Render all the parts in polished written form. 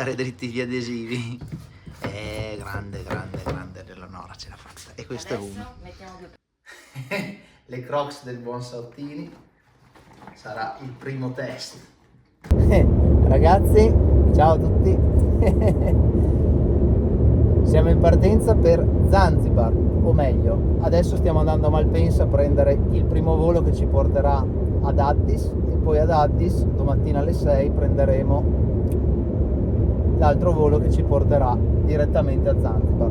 tirare dritti gli adesivi. Grande Eleonora, ce l'ha fatta. E questo Adesso è uno. mettiamo due. Le Crocs del buon Sauttini. Sarà il primo test. Ragazzi, ciao a tutti. Siamo in partenza per Zanzibar, o meglio, adesso stiamo andando a Malpensa a prendere il primo volo che ci porterà ad Addis, e poi ad Addis domattina alle 6 prenderemo l'altro volo che ci porterà direttamente a Zanzibar.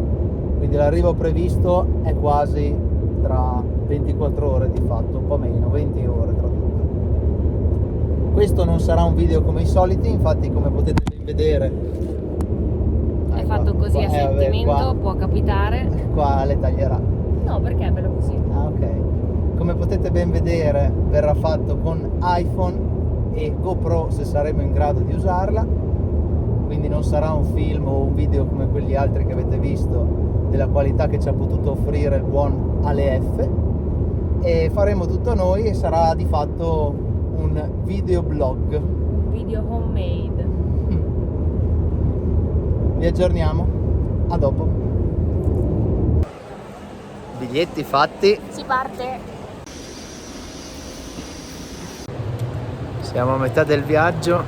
Quindi l'arrivo previsto è quasi tra 24 ore, di fatto un po' meno, 20 ore tra tutto. Questo non sarà un video come i soliti, infatti come potete ben vedere È fatto così a sentimento, qua, può capitare. qua le taglierà. No, perché è bello così. Ah, ok. Come potete ben vedere verrà fatto con iPhone e GoPro se saremo in grado di usarla, quindi non sarà un film o un video come quelli altri che avete visto della qualità che ci ha potuto offrire il buon AleF, e faremo tutto noi e sarà di fatto un videoblog. Un video homemade. Vi aggiorniamo, a dopo. Biglietti fatti. Si parte. Siamo a metà del viaggio,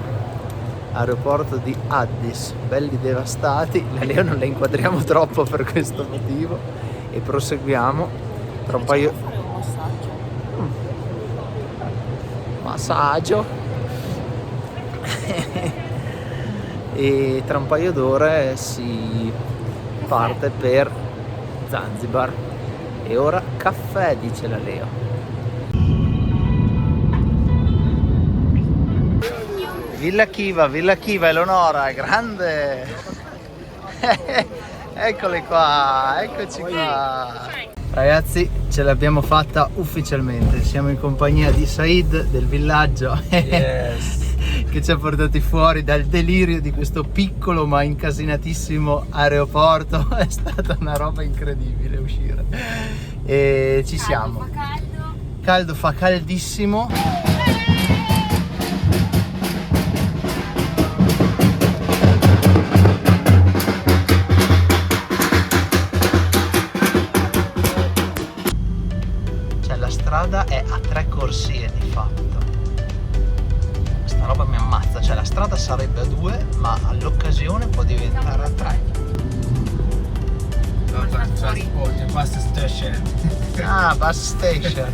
aeroporto di Addis, belli devastati. La Leo non la inquadriamo troppo per questo motivo e proseguiamo. Tra un paio... fare un massaggio. E tra un paio d'ore si parte per Zanzibar. E ora caffè, dice la Leo. Villa Chiva, Eleonora, grande! Eccole qua, eccoci qua. Ragazzi, ce l'abbiamo fatta ufficialmente. Siamo in compagnia di Said del villaggio. Yes. Che ci ha portati fuori dal delirio di questo piccolo ma incasinatissimo aeroporto. È stata una roba incredibile uscire. E ci siamo. Fa caldo. Caldo, fa caldissimo. Cioè la strada è a 3 corsie di fatto. Questa roba mi ammazza, cioè la strada sarebbe a 2, ma all'occasione può diventare a 3. Bus station. Ah, bus station.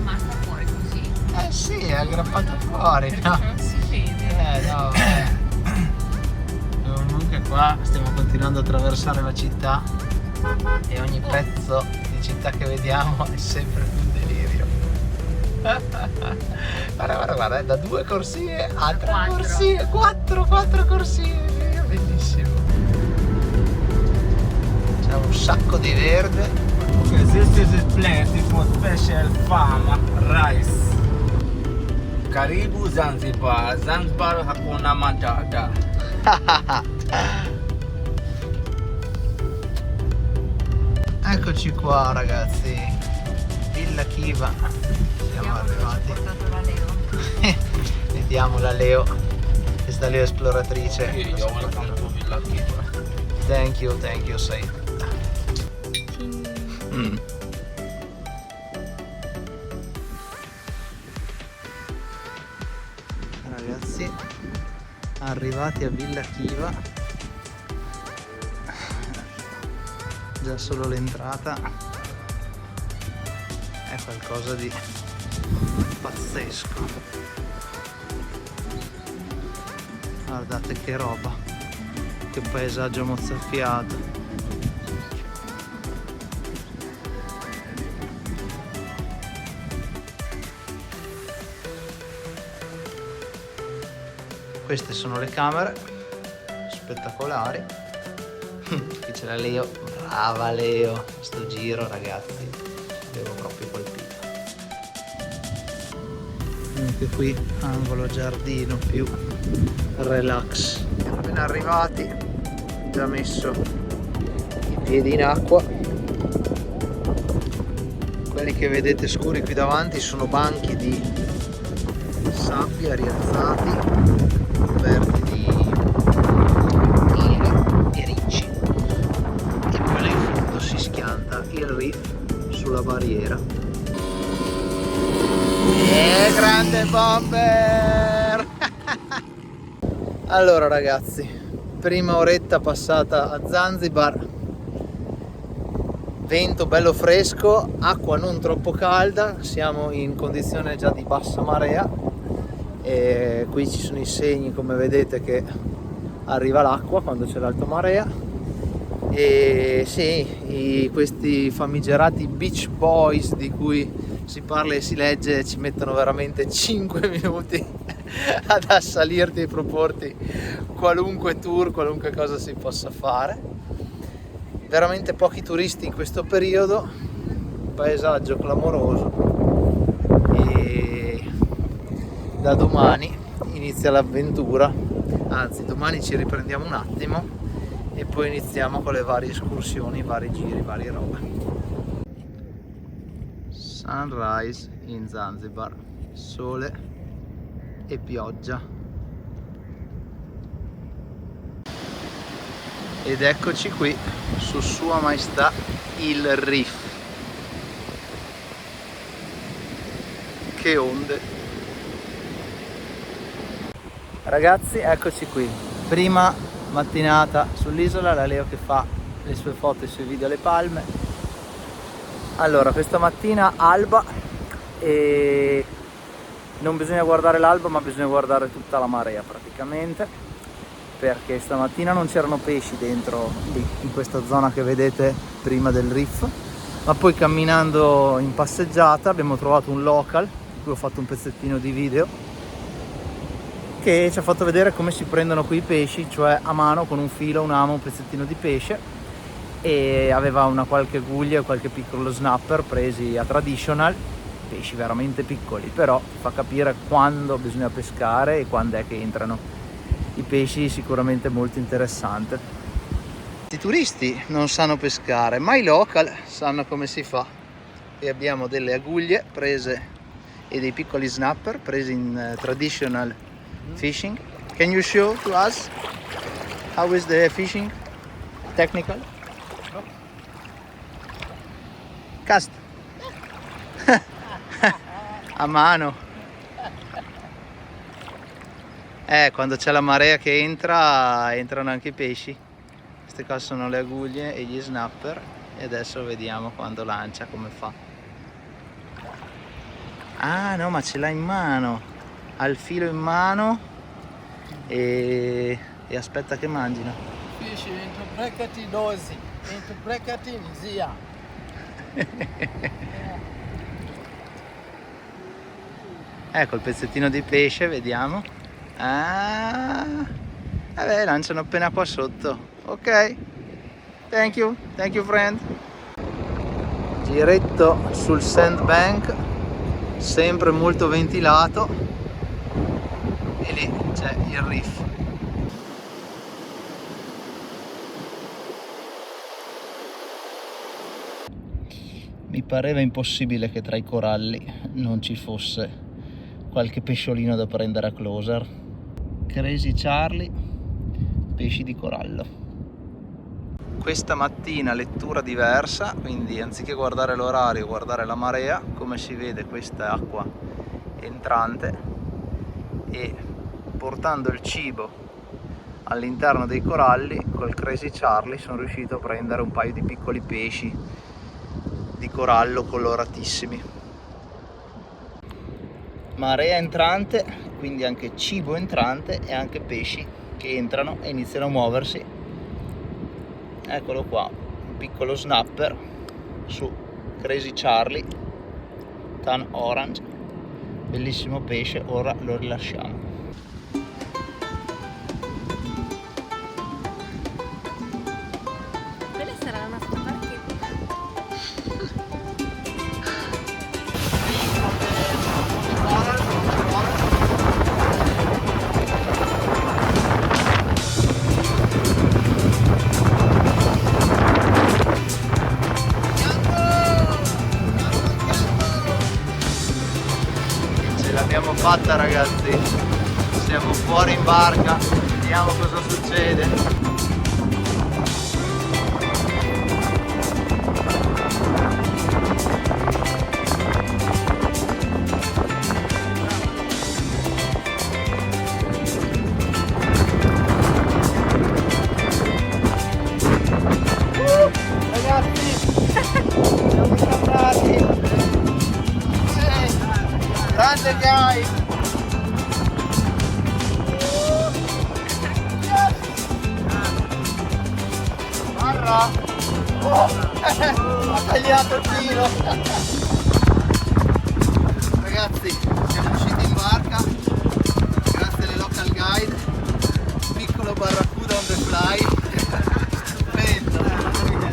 Ma sta fuori così. Eh sì, è aggrappato fuori, no? Non si vede. No. Comunque qua stiamo continuando a attraversare la città e ogni pezzo di città che vediamo è sempre più un delirio. Guarda, da 2 corsie a 3 corsie, 4 corsie, bellissimo. C'è un sacco di verde. Okay, this is a place for special farm rice. Karibu Zanzibar. Zanzibar Hakuna Matata. Eccoci qua ragazzi, Villa Chiva, siamo arrivati. La Leo. Vediamo la Leo, questa Leo esploratrice. You're welcome to Villa Kiva. Thank you, say. Ragazzi, arrivati a Villa Chiva, già solo l'entrata è qualcosa di pazzesco. Guardate che roba, che paesaggio mozzafiato. Queste sono le camere, spettacolari. Qui c'è la Leo, brava Leo, sto giro ragazzi, avevo proprio colpito. Anche qui angolo giardino più relax. Siamo appena arrivati, già messo i piedi in acqua. Quelli che vedete scuri qui davanti sono banchi di sabbia rialzati, coperti di del reef sulla barriera. Grande bomber! Allora ragazzi, prima oretta passata a Zanzibar, vento bello fresco, acqua non troppo calda, siamo in condizione già di bassa marea e qui ci sono i segni, come vedete, che arriva l'acqua quando c'è l'alto marea. E sì, questi famigerati beach boys di cui si parla e si legge ci mettono veramente 5 minuti ad assalirti e proporti qualunque tour, qualunque cosa si possa fare. Veramente pochi turisti in questo periodo, paesaggio clamoroso, e da domani inizia l'avventura, anzi domani ci riprendiamo un attimo e poi iniziamo con le varie escursioni, vari giri, varie robe. Sunrise in Zanzibar, sole e pioggia. Ed eccoci qui su Sua Maestà il Reef. Che onde! Ragazzi, eccoci qui. Prima mattinata sull'isola, la Leo che fa le sue foto e i suoi video alle palme. Allora, questa mattina alba e non bisogna guardare l'alba, ma bisogna guardare tutta la marea praticamente, perché stamattina non c'erano pesci dentro lì, in questa zona che vedete prima del reef, ma poi camminando in passeggiata abbiamo trovato un local, di cui ho fatto un pezzettino di video, che ci ha fatto vedere come si prendono qui i pesci, cioè a mano con un filo, un amo, un pezzettino di pesce, e aveva una qualche guglia e qualche piccolo snapper presi a traditional, pesci veramente piccoli, però fa capire quando bisogna pescare e quando è che entrano i pesci, sicuramente molto interessante. I turisti non sanno pescare, ma i local sanno come si fa, e abbiamo delle aguglie prese e dei piccoli snapper presi in traditional fishing. Can you show to us how is the fishing technical? Cast a mano. Quando c'è la marea che entrano anche i pesci. Queste qua sono le aguglie e gli snapper, e adesso vediamo quando lancia come fa. Ah no, ma ce l'ha in mano, ha il filo in mano e aspetta che mangino. Fish into bracket dosi, into bracket in zia. Ecco il pezzettino di pesce, vediamo. Vabbè, lanciano appena qua sotto. Ok, thank you friend. Giretto sul sandbank, sempre molto ventilato, e lì c'è il reef. Mi pareva impossibile che tra i coralli non ci fosse qualche pesciolino da prendere a closer. Crazy Charlie, pesci di corallo. Questa mattina lettura diversa, quindi anziché guardare l'orario, guardare la marea. Come si vede, questa è acqua entrante, e portando il cibo all'interno dei coralli col Crazy Charlie sono riuscito a prendere un paio di piccoli pesci di corallo coloratissimi. Marea entrante, quindi anche cibo entrante e anche pesci che entrano e iniziano a muoversi. Eccolo qua, un piccolo snapper su Crazy Charlie Tan Orange, bellissimo pesce. Ora lo rilasciamo. Quella sarà la nostra barchetta. L'abbiamo fatta ragazzi, siamo fuori in barca, vediamo cosa succede. grande guy! Barra! Ha tagliato il filo! Ragazzi, siamo usciti in barca grazie alle local guide. Piccolo barracuda on the fly. Stupendo!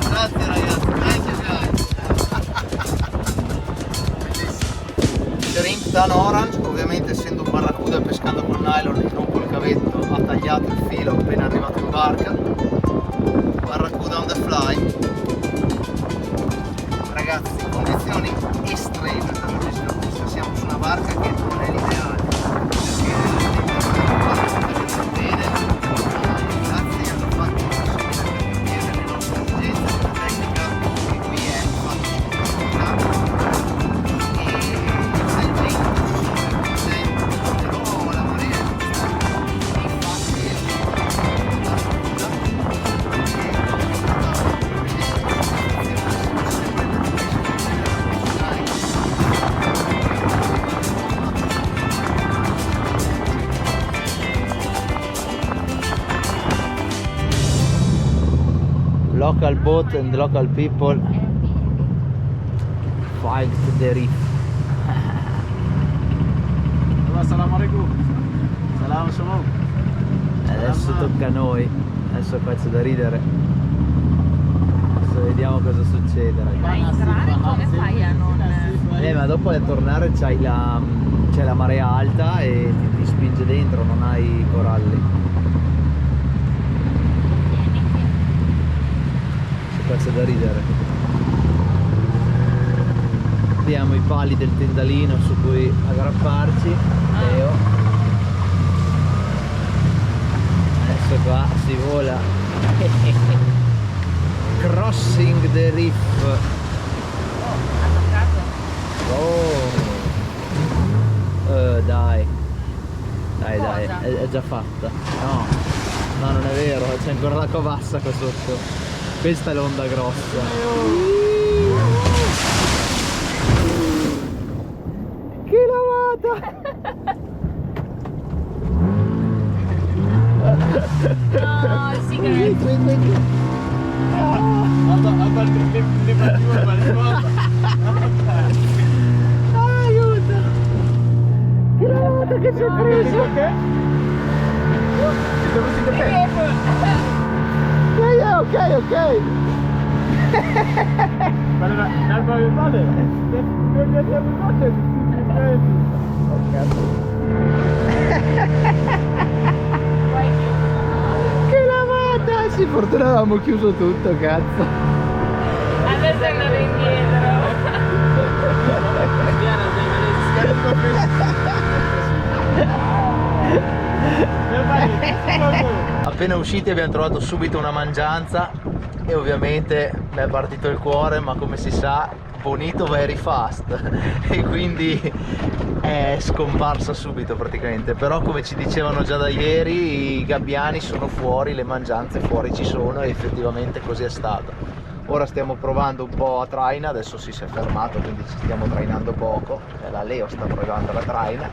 Grazie ragazzi, thank you guys! Shrimp tan orange, ovviamente essendo un barracuda pescando col nylon e non col cavetto, ha tagliato il filo appena arrivato in barca. Barracuda on the fly. Ragazzi, condizioni estreme per la pesca fresca, siamo su una barca che non è l'ideale perché bene, ragazzi hanno fatto le nostre esigenze, la tecnica che qui è fatta e il vento però la marea infatti local boat and local people fight the reef. Assalamu alaikum. Salam salam. Adesso tocca a noi, adesso qua c'è da ridere. Adesso vediamo cosa succede Ma ragazzi. entrare come fai a non... Ma dopo a tornare c'è la marea alta e ti spinge dentro, non hai i coralli. Qua c'è da ridere. Abbiamo i pali del tendalino su cui aggrapparci. Leo. Adesso qua si vola. Crossing the reef. Ha toccato? Oh. Dai. Dai, Cosa? dai, è già fatta. No, no, non è vero, c'è ancora la covassa qua sotto. Questa è l'onda grossa. Che lavata! No, sì che... Aiuto! Che lavata che ci ha preso! Ok. Che lavata! Sì, fortuna avevamo chiuso tutto, cazzo. Adesso è andato indietro. Appena usciti abbiamo trovato subito una mangianza e ovviamente mi è partito il cuore, ma come si sa bonito very fast e quindi è scomparsa subito praticamente. Però come ci dicevano già da ieri, i gabbiani sono fuori, le mangianze fuori ci sono e effettivamente così è stato. Ora stiamo provando un po' a traina, adesso si è fermato quindi ci stiamo trainando poco, la Leo sta provando la traina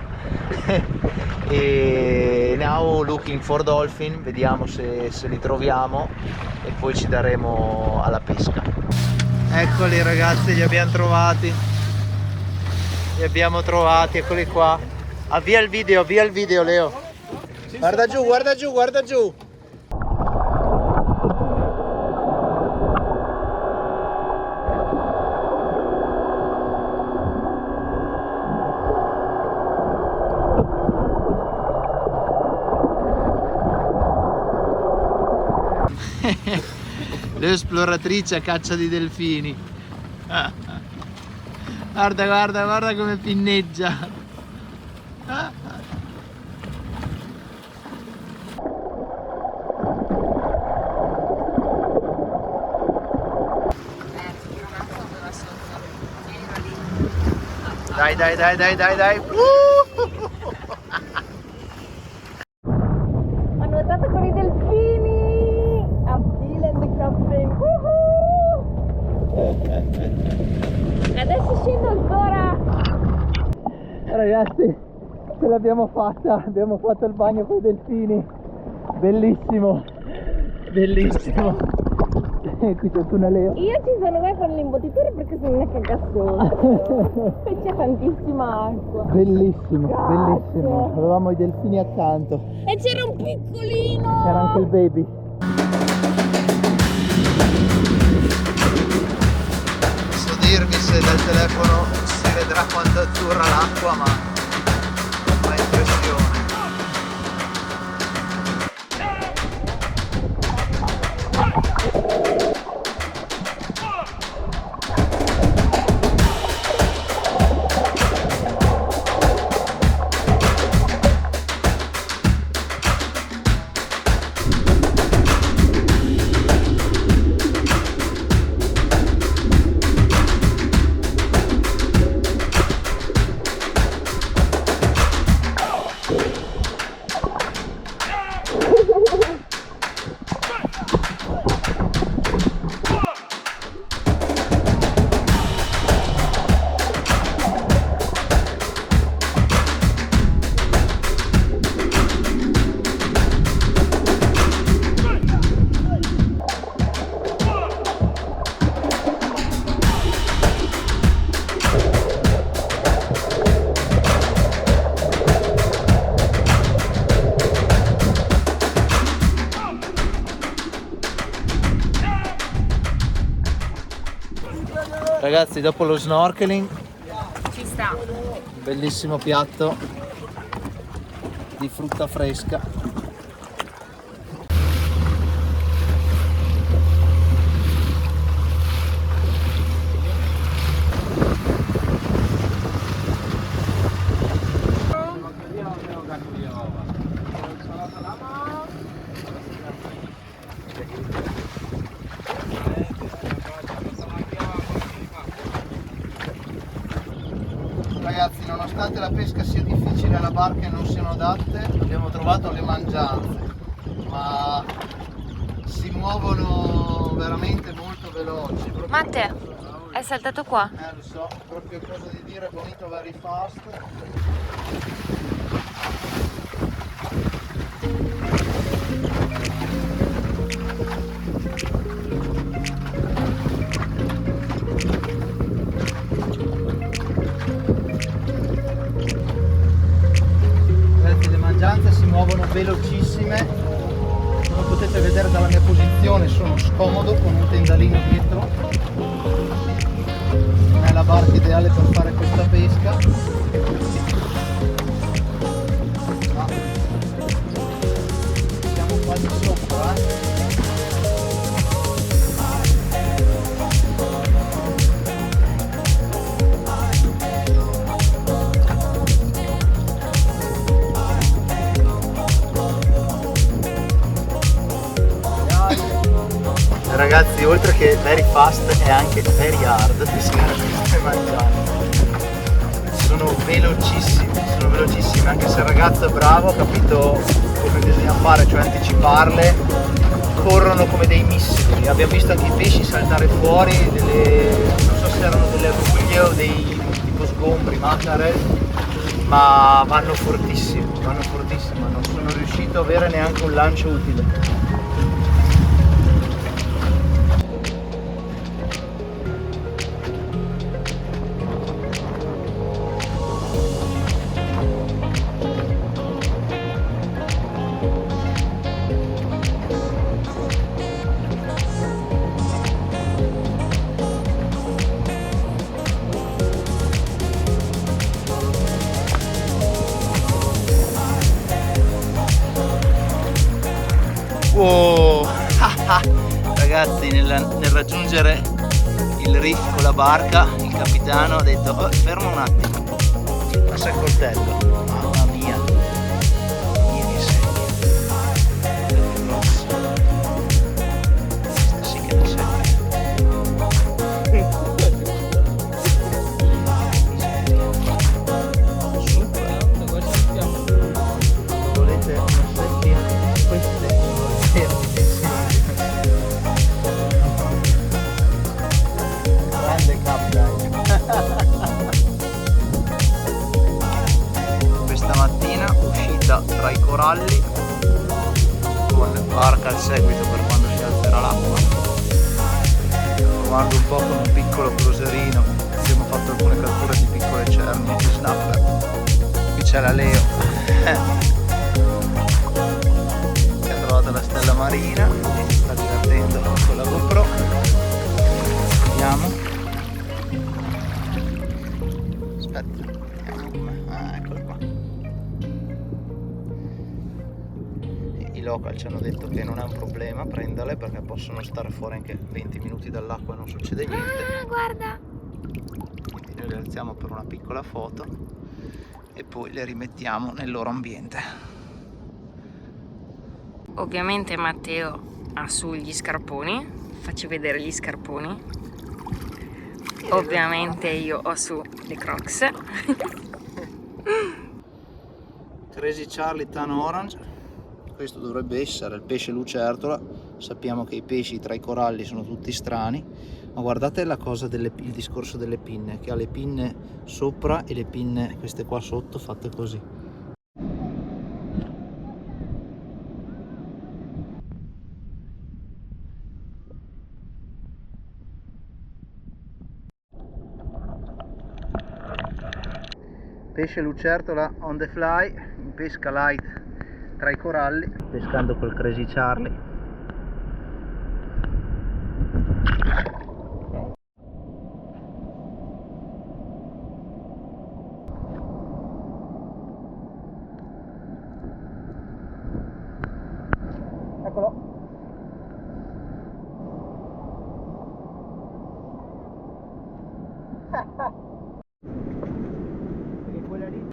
e now looking for dolphin, vediamo se li troviamo e poi ci daremo alla pesca. Eccoli ragazzi, li abbiamo trovati, eccoli qua. Avvia il video Leo. Guarda giù. L'esploratrice a caccia di delfini. Guarda come pinneggia. Dai. Ho nuotato con i delfini! I'm feeling the captain! Adesso scendo ancora! Ragazzi, ce l'abbiamo fatta, abbiamo fatto il bagno con i delfini, bellissimo, bellissimo. Qui c'è il tuneleo. Io ci sono qua con l'imbotitore perché sono una cagassone. Qui c'è tantissima acqua. Bellissimo, Cazzo. bellissimo. Avevamo i delfini accanto. E c'era un piccolino. C'era anche il baby. Non so dirvi se dal telefono si vedrà quanto è azzurra l'acqua, ma fa impressione. Ragazzi, dopo lo snorkeling, Ci sta. bellissimo piatto di frutta fresca. Ragazzi, nonostante la pesca sia difficile, la barca e non siano adatte, abbiamo trovato le mangianze, ma si muovono veramente molto veloci. Proprio Matte, è saltato qua. lo so, proprio cosa di dire, bonito very fast. Ragazzi, le mangianze si muovono velocissime, come potete vedere dalla mia posizione sono scomodo con un tendalino dietro, non è la barca ideale per fare questa pesca, ma siamo quasi sopra, Ragazzi, oltre che very fast è anche very hard pescare queste mangianze. Sono velocissime, anche se il ragazzo è bravo, ha capito come bisogna fare, cioè anticiparle, corrono come dei missili. Abbiamo visto anche i pesci saltare fuori, non so se erano delle ruglie o dei tipo sgombri, mackerel, ma vanno fortissimo, non sono riuscito a avere neanche un lancio utile. Wow. Ragazzi, nel raggiungere il reef con la barca, il capitano ha detto "Oh, fermo un attimo, passa il coltello". Mamma mia, che sedia, questa sì che è una volete una secchia? Queste sono le grande cap, dai. coralli con barca al seguito per quando si alzerà l'acqua, provando un po' con un piccolo cruiserino. Abbiamo fatto alcune catture di piccole cernie e snapper. Qui c'è la Leo che ha trovato la stella marina e si sta divertendo con la GoPro. Vediamo, aspetta, vediamo com'è. Eccola qua. I local ci hanno detto che non è un problema prenderle perché possono stare fuori anche 20 minuti dall'acqua e non succede niente. Guarda! Quindi noi le alziamo per una piccola foto e poi le rimettiamo nel loro ambiente. Ovviamente Matteo ha su gli scarponi, faccio vedere gli scarponi. Ovviamente io ho su le Crocs. Crazy Charlie Tan Orange. Questo dovrebbe essere il pesce lucertola. Sappiamo che i pesci tra i coralli sono tutti strani, ma guardate la cosa il discorso delle pinne, che ha le pinne sopra e le pinne queste qua sotto fatte così. Pesce lucertola on the fly, in pesca light tra i coralli, pescando col Crazy Charlie. Eccolo. E quella lì.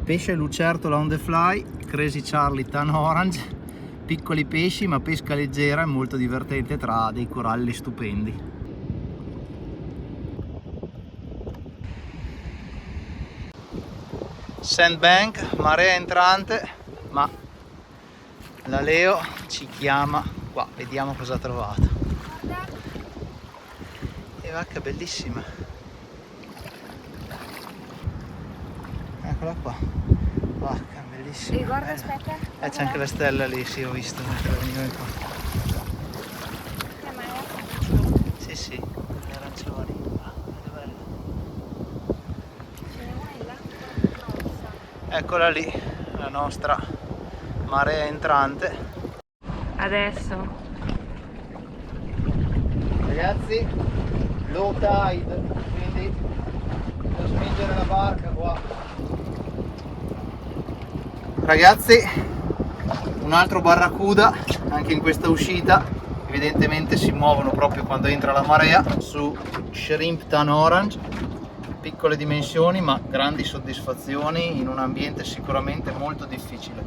Pesce lucertola on the fly, Crazy Charlie Tan Orange, piccoli pesci ma pesca leggera e molto divertente tra dei coralli stupendi. Sandbank, marea entrante, ma la Leo ci chiama qua, vediamo cosa ha trovato. E vacca bellissima, eccola qua, vacca bellissima. E guarda, aspetta. C'è anche la stella lì, sì, ho visto mentre venivo qua. Sì, sì, le arancioni. Che bello. Ce n'è una in là. Eccola lì, la nostra marea entrante. Adesso. Ragazzi, low tide, quindi devo spingere la barca qua. Ragazzi, un altro barracuda anche in questa uscita. Evidentemente si muovono proprio quando entra la marea su Shrimp Tan Orange. Piccole dimensioni ma grandi soddisfazioni in un ambiente sicuramente molto difficile.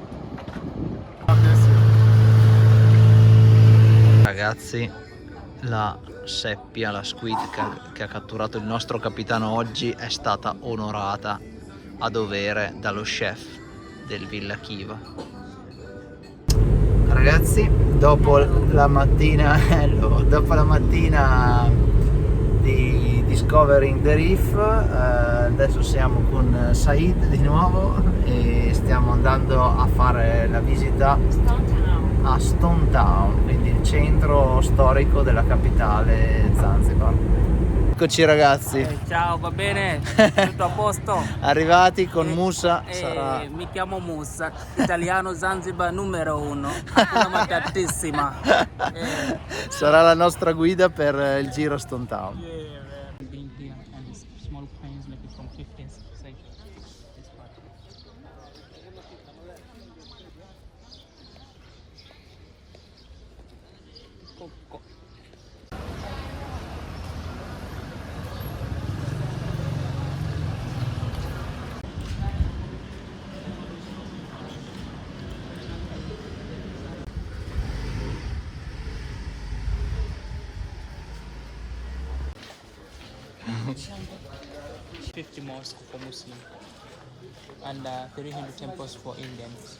Ragazzi, la seppia, la squid che ha catturato il nostro capitano oggi è stata onorata a dovere dallo chef del Villa Khiva. Ragazzi, dopo la mattina di Discovering the Reef, adesso siamo con Said di nuovo e stiamo andando a fare la visita a Stone Town, quindi il centro storico della capitale Zanzibar. Eccoci ragazzi, Ciao, va bene? Tutto a posto? arrivati con Musa. Sarà... Mi chiamo Musa, italiano Zanzibar numero 1, una matatissima. sarà la nostra guida per il giro Stone Town. $50 mosque for Muslim. and 300 temples for Indians.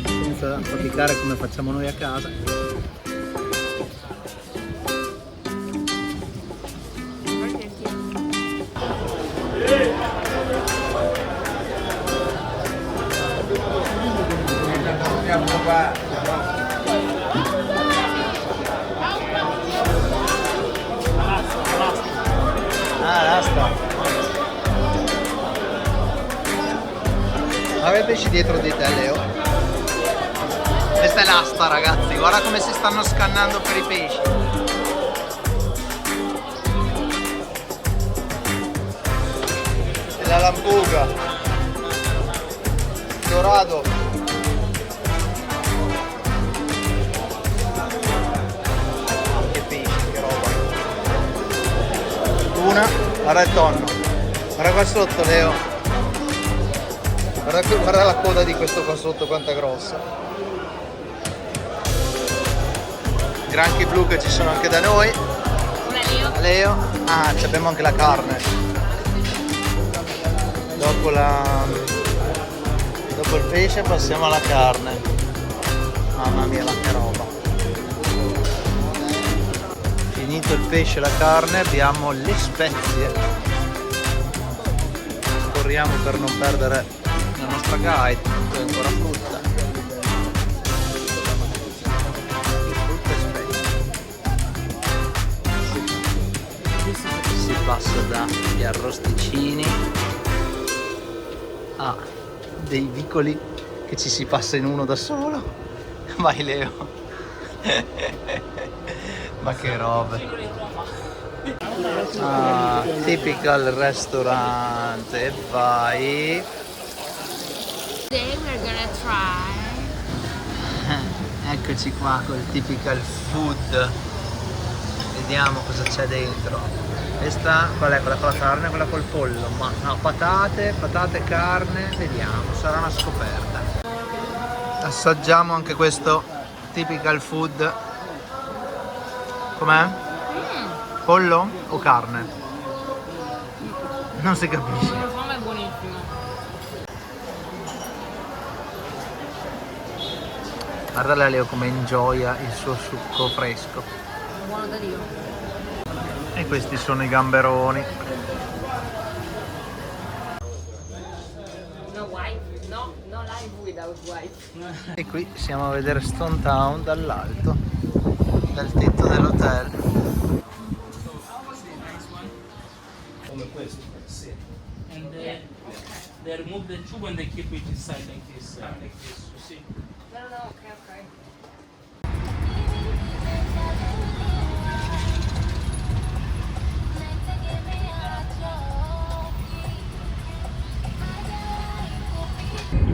Senza faticare come facciamo noi a casa. Basta. Avete pesci dietro di te, Leo? Questa è l'asta, ragazzi, guarda come si stanno scannando per i pesci. E la lampuga, dorado. Che pesci, che roba. Una, guarda il tonno. Guarda qua sotto, Leo. Guarda la coda di questo qua sotto quanto è grossa. Granchi blu che ci sono anche da noi. Leo. Ah, abbiamo anche la carne. Dopo il pesce passiamo alla carne. Mamma mia, ma che roba. Finito il pesce e la carne abbiamo le spezie. Corriamo per non perdere la nostra guide, che è ancora frutta. Si passa dagli arrosticini a dei vicoli che ci si passa in uno da solo. Vai Leo. Ma che robe. Ah, typical restaurant. E vai. Today we're gonna try. Eccoci qua col typical food. Vediamo cosa c'è dentro. Questa qual è? Quella con la carne, quella col pollo. Ma no, patate, carne. Vediamo, sarà una scoperta. Assaggiamo anche questo typical food. Com'è? Pollo o carne? Non si capisce. La fame è buonissima. Guarda Leo come ingioia il suo succo fresco. Buono da Dio. E questi sono i gamberoni. No wife, no life without wife. E qui siamo a vedere Stone Town dall'alto, dal tetto dell'hotel. Come questo, sì. And they remove the tube and they keep it inside like this, you see. No, ok.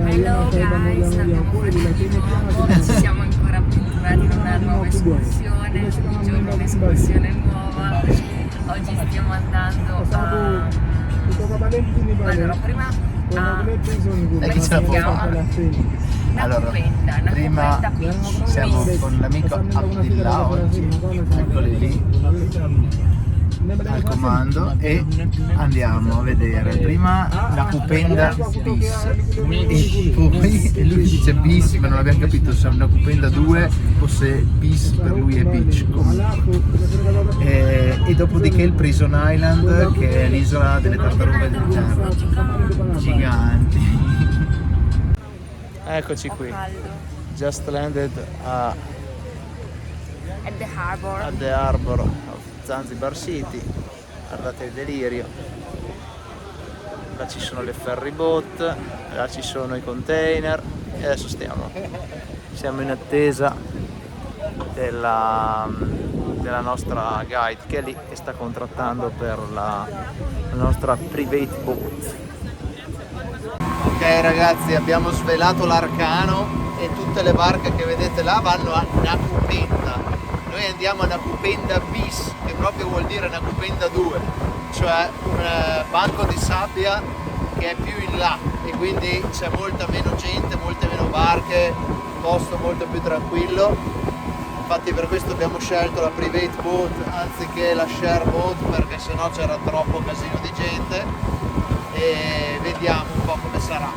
Hello guys, abbiamo finito, ci siamo ancora trovati in una nuova escursione, oggigiorno un'escursione nuova. Oggi stiamo andando a... Allora, prima come si chiama? Allora, Una prima cupetta siamo con l'amico Abdillah oggi, eccoli lì al comando, e andiamo a vedere prima la Kupenda bis e poi lui dice bis ma non abbiamo capito se è una Kupenda 2 o se bis per lui è beach e dopodiché il Prison Island, che è l'isola delle tartarughe del terra giganti. Eccoci qui, just landed at the harbor of Zanzibar City. Guardate il delirio, là ci sono le ferry boat, là ci sono i container e adesso siamo in attesa della nostra guide che è lì, che sta contrattando per la nostra private boat. ragazzi, abbiamo svelato l'arcano e tutte le barche che vedete là vanno a Nakupenda. Noi andiamo a Nakupenda bis, che proprio vuol dire Nakupenda 2, cioè un banco di sabbia che è più in là e quindi c'è molta meno gente, molte meno barche, posto molto più tranquillo. Infatti per questo abbiamo scelto la private boat anziché la share boat, perché sennò c'era troppo casino di gente, e vediamo un po' come sarà.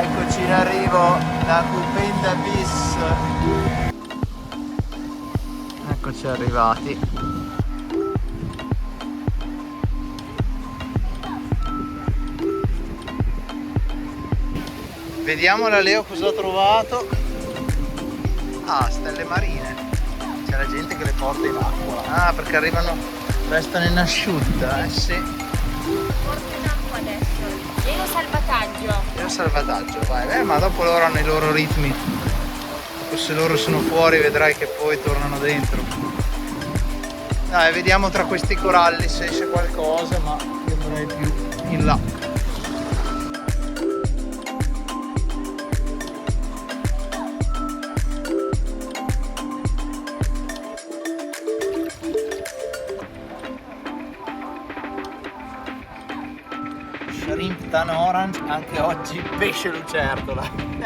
Eccoci in arrivo, Nakupenda bis. Eccoci arrivati. Vediamo la Leo cosa ha trovato. Ah, stelle marine. C'è la gente che le porta in acqua. Ah, perché restano in asciutta, sì. Porto in acqua adesso. Io salvataggio. È un salvataggio, vai. Ma dopo loro hanno i loro ritmi. Se loro sono fuori vedrai che poi tornano dentro. Dai, vediamo tra questi coralli se esce qualcosa, ma io vorrei più in là. Shrimp tan orange, anche oggi pesce lucertola.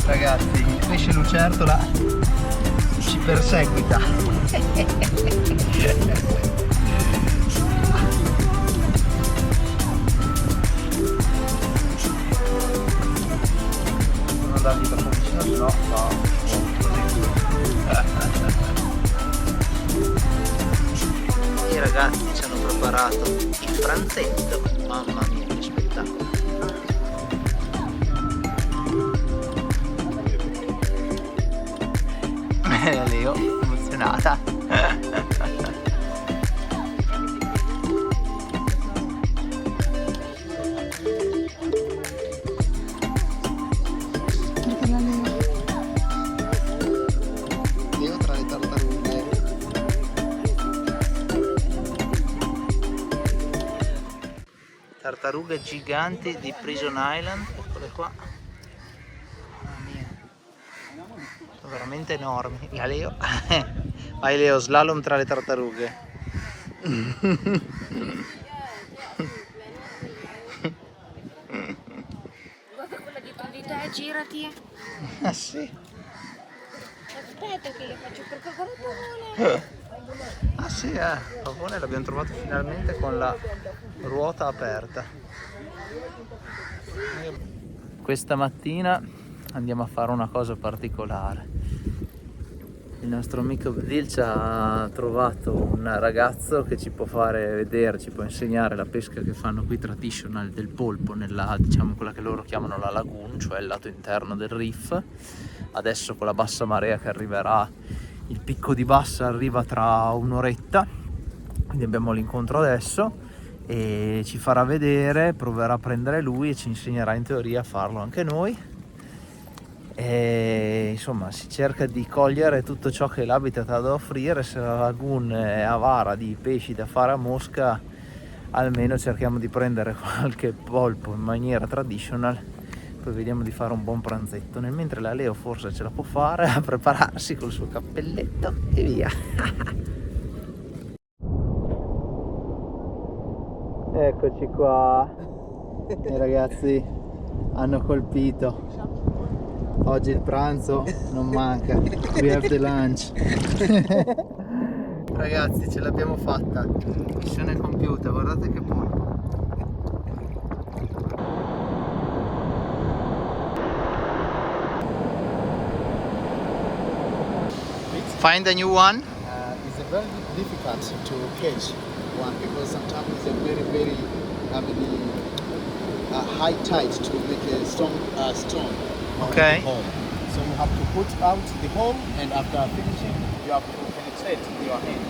Ragazzi, il pesce lucertola ci perseguita. Non andargli troppo vicino, sennò fa così. I ragazzi ci hanno preparato il pranzetto. Mamma mia, che spettacolo. Leo, emozionata. Leo tra le tartarughe. Tartarughe giganti di Prison Island, eccole qua. Veramente enormi. La Leo. Vai Leo, slalom tra le tartarughe. Guarda quella dietro di te, girati. Ah sì. Aspetta che le faccio per cagare. Ah sì, il pavone l'abbiamo trovato finalmente con la ruota aperta. Questa mattina andiamo a fare una cosa particolare. Il nostro amico Abdil ci ha trovato un ragazzo che ci può fare vedere, ci può insegnare la pesca che fanno qui traditional del polpo nella, diciamo, quella che loro chiamano la lagoon, cioè il lato interno del reef. Adesso con la bassa marea che arriverà, il picco di bassa arriva tra un'oretta, quindi abbiamo l'incontro adesso e ci farà vedere, proverà a prendere lui e ci insegnerà in teoria a farlo anche noi. E insomma si cerca di cogliere tutto ciò che l'habitat ha da offrire. Se la lagoon è avara di pesci da fare a mosca, almeno cerchiamo di prendere qualche polpo in maniera traditional, poi vediamo di fare un buon pranzetto. Nel mentre la Leo forse ce la può fare a prepararsi col suo cappelletto e via. Eccoci qua, i ragazzi hanno colpito. Oggi il pranzo non manca, we have the lunch. Ragazzi, ce l'abbiamo fatta, missione compiuta, guardate che polpo. Find a new one? It's a very difficult to catch one because sometimes it's a very high tide to make a strong stone. Okay. Hole. So you have to put out the hole, and after finishing, you have to penetrate with your hand.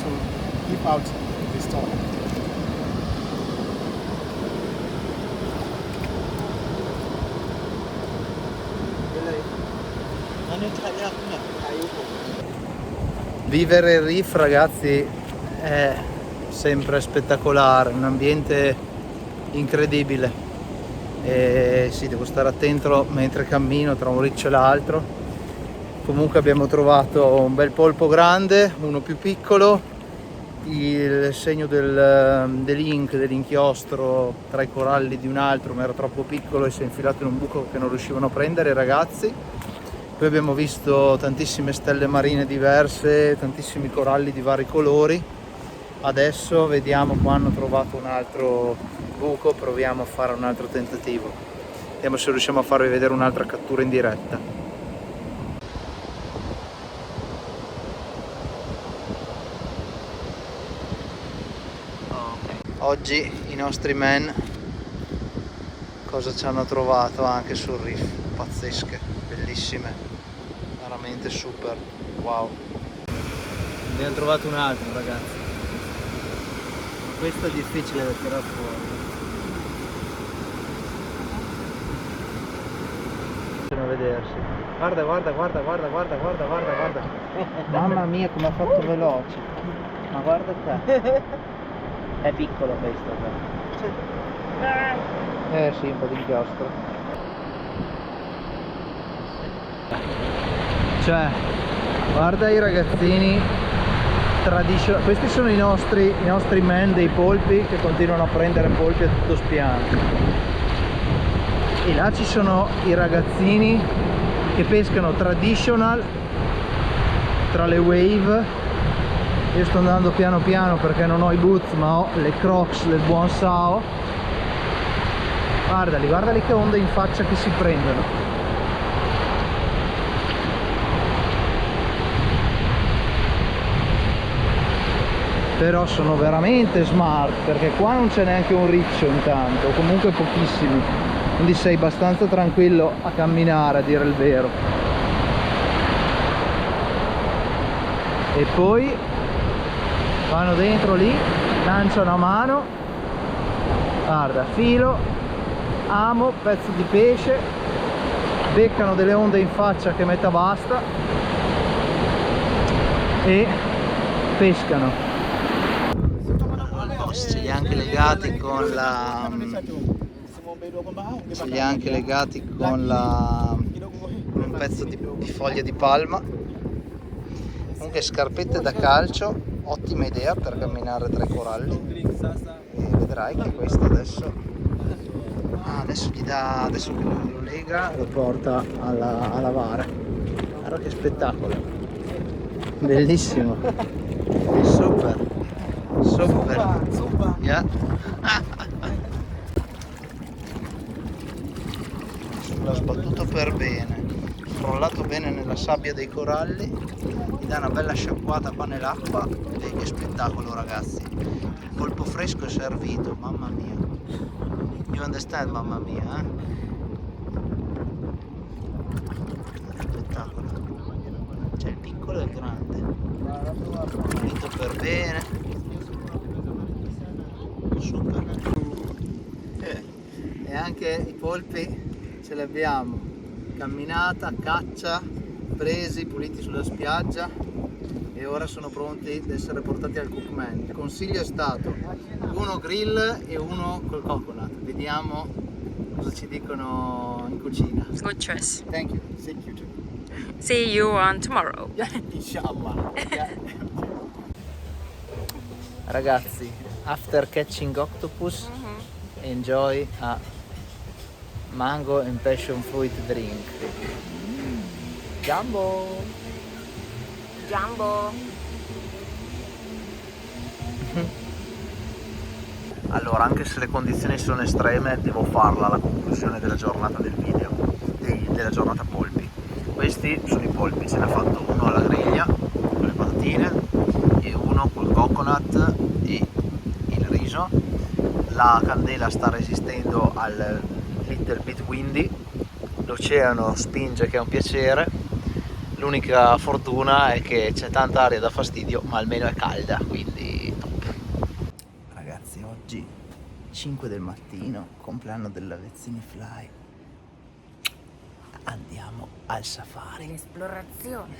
to give out the store. Vivere il reef, ragazzi, è sempre spettacolare, un ambiente incredibile. E sì, devo stare attento mentre cammino tra un riccio e l'altro. Comunque abbiamo trovato un bel polpo grande, uno più piccolo, il segno dell'inchiostro tra i coralli di un altro, ma era troppo piccolo e si è infilato in un buco che non riuscivano a prendere i ragazzi. Poi abbiamo visto tantissime stelle marine diverse, tantissimi coralli di vari colori. Adesso vediamo, qua hanno trovato un altro buco, proviamo a fare un altro tentativo. Vediamo se riusciamo a farvi vedere un'altra cattura in diretta. Oggi i nostri men cosa ci hanno trovato anche sul reef? Pazzesche, bellissime, veramente super, wow. Ne abbiamo trovato un altro, ragazzi. Questo è difficile da tirare fuori. A vedersi. Guarda, guarda, guarda, guarda, guarda, guarda, guarda, guarda. Mamma mia come ha fatto veloce. Ma guarda qua. È piccolo questo qua. Sì, un po' di inchiostro. Cioè, guarda i ragazzini tradizionali. Questi sono i nostri men dei polpi che continuano a prendere polpi a tutto spiano. E là ci sono i ragazzini che pescano traditional tra le wave. Io sto andando piano piano perché non ho i boots, ma ho le Crocs del buon Sao. Guardali che onde in faccia che si prendono. Però sono veramente smart, perché qua non c'è neanche un riccio intanto, o comunque pochissimi, quindi sei abbastanza tranquillo a camminare, a dire il vero. E poi vanno dentro lì, lanciano a mano, guarda, filo, amo, pezzo di pesce, beccano delle onde in faccia che metà basta e pescano. Ce li ha anche legati con la... ce li ha anche legati con un pezzo di foglia di palma. Comunque scarpette da calcio, ottima idea per camminare tra i coralli. E vedrai che questo adesso adesso che lo lega lo porta a lavare. Guarda che spettacolo, bellissimo, è super, yeah. L'ha sbattuto per bene, rollato bene nella sabbia dei coralli, gli dà una bella sciacquata qua nell'acqua e che spettacolo, ragazzi. Il polpo fresco è servito, mamma mia. You understand, mamma mia, eh? Spettacolo. C'è il piccolo e il grande. Pulito per bene. Super. E anche i polpi ce li abbiamo. Camminata, caccia, presi, puliti sulla spiaggia e ora sono pronti ad essere portati al cookman. Il consiglio è stato uno grill e uno col coconut. Vediamo cosa ci dicono in cucina. Good choice. Thank you. Thank you too. See you on tomorrow. Inshallah. Ragazzi, after catching octopus, enjoy a mango and passion fruit drink. Jumbo! Jumbo. Allora, anche se le condizioni sono estreme, devo farla la conclusione della giornata del video, della giornata polpi. Questi sono i polpi, ce n'ha fatto uno alla griglia con le patatine e uno col coconut e il riso. La candela sta resistendo al little bit windy, l'oceano spinge che è un piacere. L'unica fortuna è che c'è tanta aria da fastidio, ma almeno è calda, quindi top. Ragazzi, oggi 5 del mattino, compleanno della Vezzini Fly. Andiamo al safari. Esplorazione.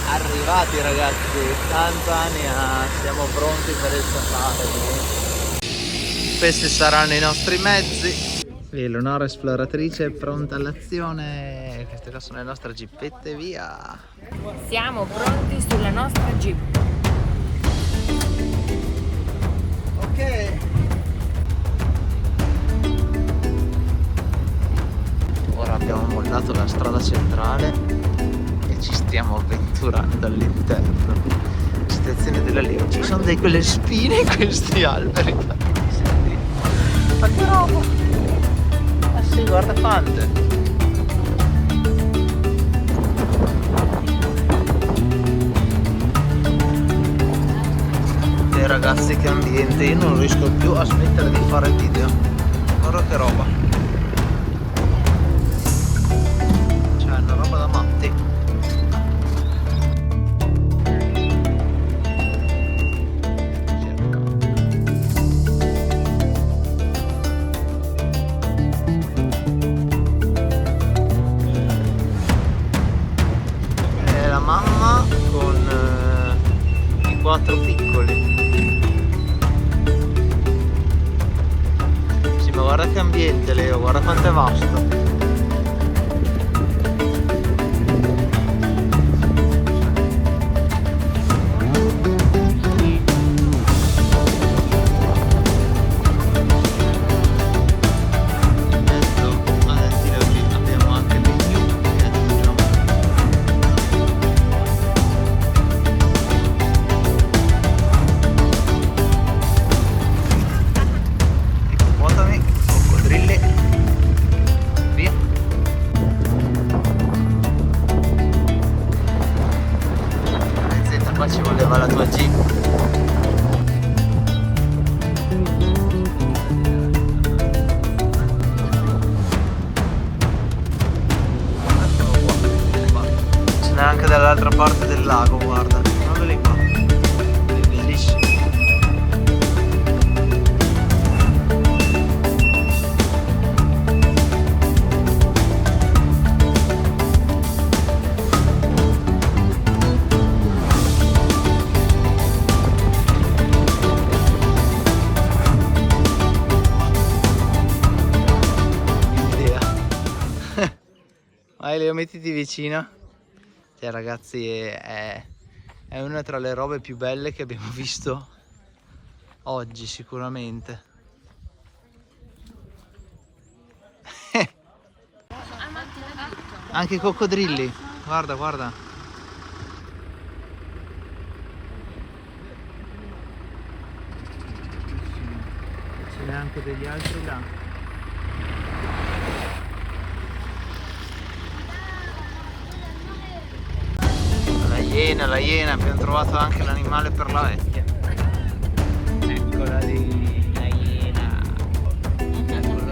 Arrivati ragazzi, Tanzania, siamo pronti per il safari. Questi saranno i nostri mezzi. Leonora esploratrice è pronta all'azione. Queste qua sono le nostre jeepette, via. Siamo pronti sulla nostra jeep. Ok. Ora abbiamo mollato la strada centrale e ci stiamo avventurando all'interno. Stazione della Leo. Ci sono quelle spine in questi alberi. Ma che roba! Ah sì, guarda quante! E ragazzi, che ambiente! Io non riesco più a smettere di fare video. Guarda che roba! Cioè, è una roba da matti. Mamma con i 4 piccoli. Sì, ma guarda che ambiente, Leo, guarda quanto è vasto. Ci voleva la tua jeep. Ce n'è anche dall'altra parte del lago, guarda. Guardali qua. È bellissimo. Vai Leo, mettiti vicino. Cioè ragazzi, è una tra le robe più belle che abbiamo visto oggi sicuramente. Anche i coccodrilli, guarda, guarda. Ce n'è anche degli altri là. La iena, abbiamo trovato anche l'animale per la vecchia. Eccola lì, la iena. Eccola.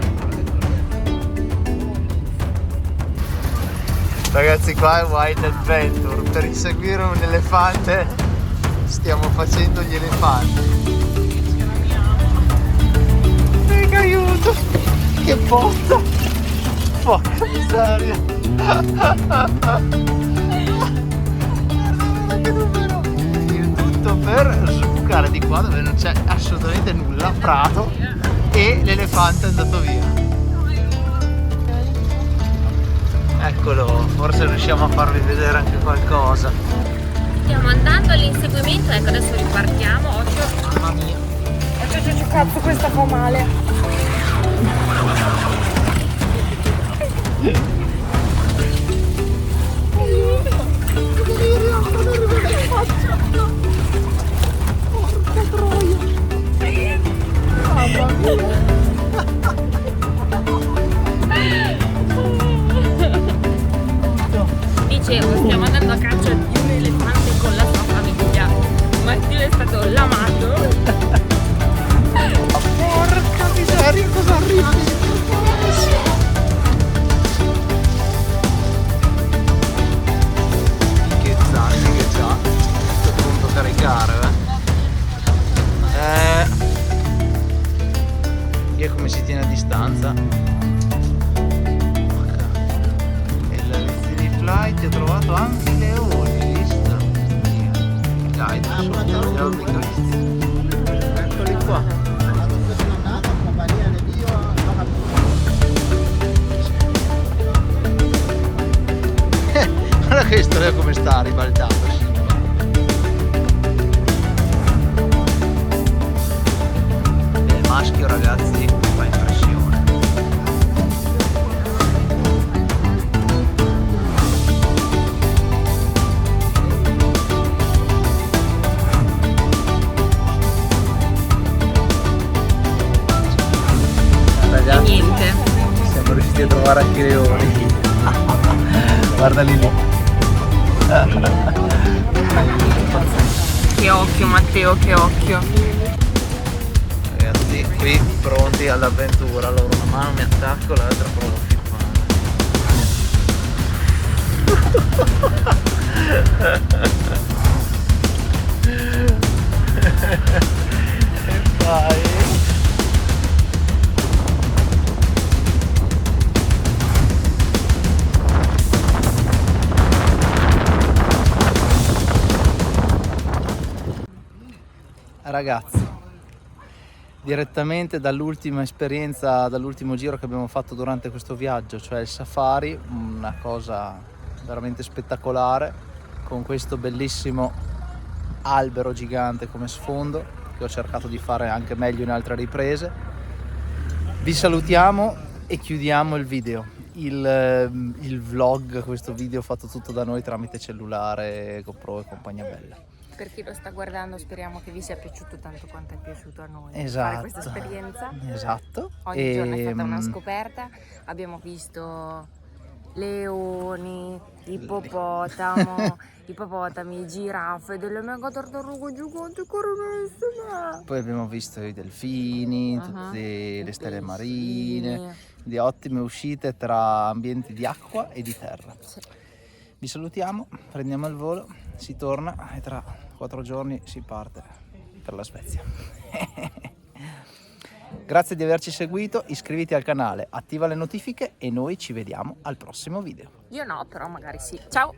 Ragazzi, qua è Wild Adventure. Per inseguire un elefante stiamo facendo gli elefanti. Mega aiuto! Che botta! Porca miseria! Il tutto per sbucare di qua dove non c'è assolutamente nulla, prato, e l'elefante è andato via. Eccolo, forse riusciamo a farvi vedere anche qualcosa. Stiamo andando all'inseguimento, ecco adesso ripartiamo. Occhio. Mamma mia. Occhio, cazzo, questa fa male. Dicevo, stiamo andando a caccia di un elefante con la sua famiglia. Matteo è stato lamato. Porca miseria! serio cosa arriva? Che zanni che c'ha. Sto pronto a caricare, Io come si tiene a distanza. E la lezione di flight ho trovato anche i leoni, visto? Dai, sono gli altri cristi. Eccoli qua. Guarda questo come sta ribaltando. Il maschio, ragazzi, fa impressione. Ragazzi, Niente. siamo riusciti a trovare anche i leoni. Guardali lì. Che occhio Matteo, che occhio. Ragazzi, qui pronti all'avventura. Allora una mano mi attacco, l'altra provo a filmare. E vai. Ragazzi, direttamente dall'ultima esperienza, dall'ultimo giro che abbiamo fatto durante questo viaggio, cioè il safari, una cosa veramente spettacolare, con questo bellissimo albero gigante come sfondo, che ho cercato di fare anche meglio in altre riprese. Vi salutiamo e chiudiamo il video, il vlog, questo video fatto tutto da noi tramite cellulare, GoPro e compagnia bella. Per chi lo sta guardando speriamo che vi sia piaciuto tanto quanto è piaciuto a noi Esatto. fare questa esperienza. Esatto. Ogni giorno è stata una scoperta, abbiamo visto leoni, ippopotami, giraffe, delle mega tartarughe giganti carinissime. Poi abbiamo visto i delfini, tutte le stelle marine, di ottime uscite tra ambienti di acqua e di terra. Sì. Vi salutiamo, prendiamo il volo, si torna e tra 4 giorni si parte per la Svezia. Grazie di averci seguito, iscriviti al canale, attiva le notifiche e noi ci vediamo al prossimo video. Io no, però magari sì. Ciao!